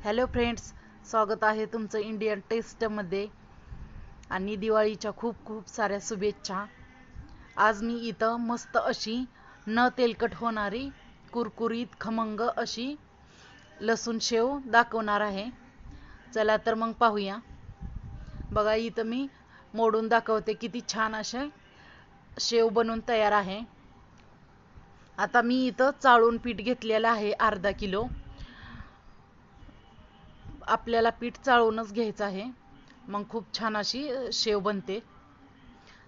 Hello friends, स्वागत आहे तुमचं इंडियन टेस्टमध्ये आणि दिवाळीच्या खूप खूप साऱ्या शुभेच्छा। आज मी इथं मस्त अशी न तेलकट होणारी कुरकुरीत खमंग अशी लसूण शेव दाखवणार आहे। चला तर मग पाहूया। बघा इथं मी मोडून दाखवते, किती छान असे शेव बनवून तयार आहे। आता मी इथं चाळून पीठ घेतलेलं आहे अर्धा किलो। आपल्याला पीठ चाळूनच घ्यायचं आहे, मग खूप छान अशी शेव बनते,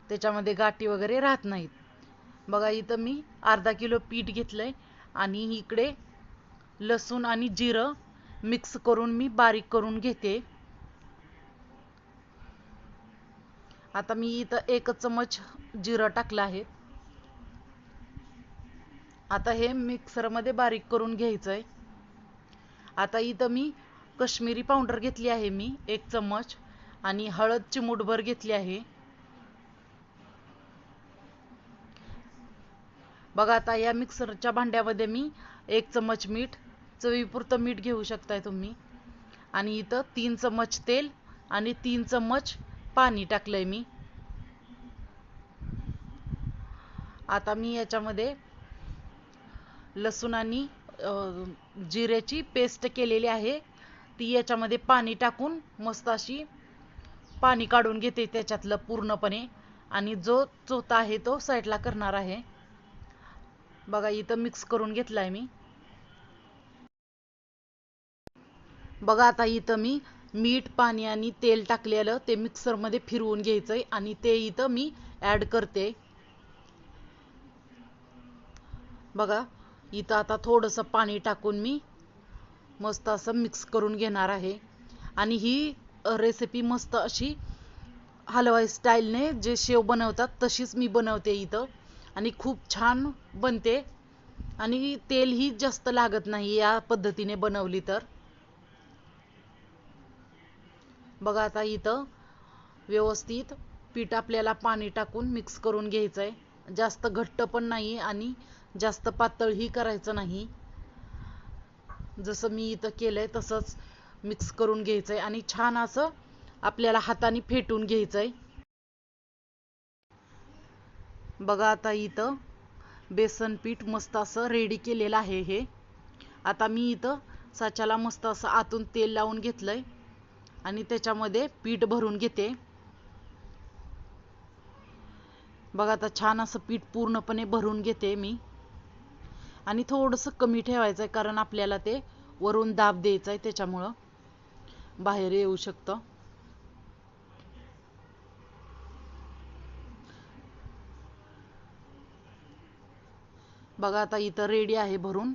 त्याच्यामध्ये गाठी वगैरे राहत नाहीत। बघा इथं मी अर्धा किलो पीठ घेतलंय आणि इकडे लसूण आणि जिरं मिक्स करून मी बारीक करून घेते। आता मी इथं 1 चमच जिरं टाकलं आहे। आता हे मिक्सरमध्ये बारीक करून घ्यायचंय। आता इथं मी काश्मीरी पावडर घेतली आहे मी 1 चमच आणि हळद चिमूटभर घेतली आहे। बघा आता या मिक्सरच्या भांड्यामध्ये मी 1 चमच मीठ, चवीपुरतं मीठ घेऊ शकताय तुम्ही, आणि इथं 3 चमच तेल आणि 3 चमच पाणी टाकलंय मी। आता मी याच्यामध्ये लसूण आणि जिऱ्याची पेस्ट केलेली आहे, ती याच्यामध्ये पाणी टाकून मस्त अशी पाणी काढून घेते त्याच्यातलं पूर्णपणे, आणि जो चोथा आहे तो साईडला करणार आहे। बघा इथं मिक्स करून घेतलाय मी। बघा आता इथं मी मीठ, पाणी आणि तेल टाकलेलं ते मिक्सरमध्ये फिरवून घ्यायचंय आणि ते इथं मी ऍड करते। बघा इथं आता थोडंसं पाणी टाकून मी मस्त असं मिक्स करून घेणार आहे। आणि ही रेसिपी मस्त अशी हलवाई स्टाईलने जे शेव बनवतात तशीच मी बनवते इथं, आणि खूप छान बनते आणि तेलही जास्त लागत नाही या पद्धतीने बनवली तर। बघा आता इथं व्यवस्थित पीठ आपल्याला पाणी टाकून मिक्स करून घ्यायचंय। जास्त घट्ट पण नाही आणि जास्त पातळही करायचं नाही, जसं मी इथं केलंय तसंच मिक्स करून घ्यायचंय आणि छान असं आपल्याला हाताने फेटून घ्यायचंय। बघा आता इथं बेसन पीठ मस्त असं रेडी केलेलं आहे हे। आता मी इथं साच्याला मस्त असं आतून तेल लावून घेतलंय आणि त्याच्यामध्ये पीठ भरून घेते। बघा आता छान असं पीठ पूर्णपणे भरून घेते मी, आणि थोडंसं कमी ठेवायचंय कारण आपल्याला ते वरून दाब द्यायचा आहे, त्याच्यामुळं बाहेर येऊ शकतं। बघा आता इथं रेडी आहे भरून,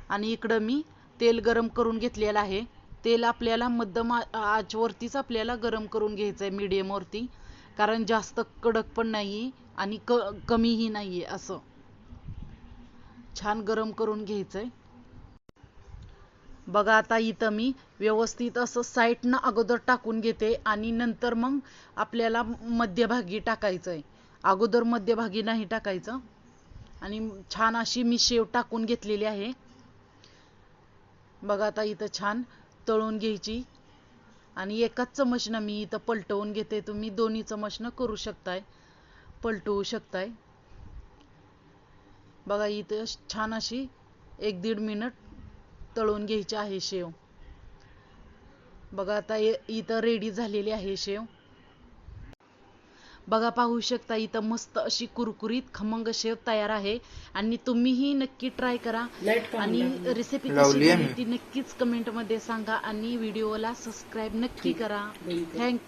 आणि इकडं मी तेल गरम करून घेतलेलं आहे। तेल आपल्याला मध्यम आचवरतीच आपल्याला गरम करून घ्यायचंय, मीडियम वरती, कारण जास्त कडक पण नाही आणि कमीही नाहीये, असं छान गरम करून घ्यायचंय। बघा आता इथं मी व्यवस्थित असं साईडनं अगोदर टाकून घेते आणि नंतर मग आपल्याला मध्यभागी टाकायचंय, अगोदर मध्यभागी नाही टाकायचं। आणि छान अशी मी शेव टाकून घेतलेली आहे। बघा आता इथं छान तळून घ्यायची, आणि एकाच चमचनं मी इथं पलटवून घेते, तुम्ही दोन्ही चमचनं करू शकताय, पलटवू शकताय। बघा इथं छान अशी 1-1.5 मिनिट तळून घ्यायची आहे शेव। बघा आता इथं रेडी झालेली आहे शेव। बघा पाहू शकता इथं मस्त अशी कुरकुरीत खमंग शेव तयार आहे, आणि तुम्हीही नक्की ट्राय करा आणि रेसिपी कशी झाली ती नक्कीच कमेंटमध्ये सांगा, आणि व्हिडिओला सबस्क्राईब नक्की करा। थँक्यू।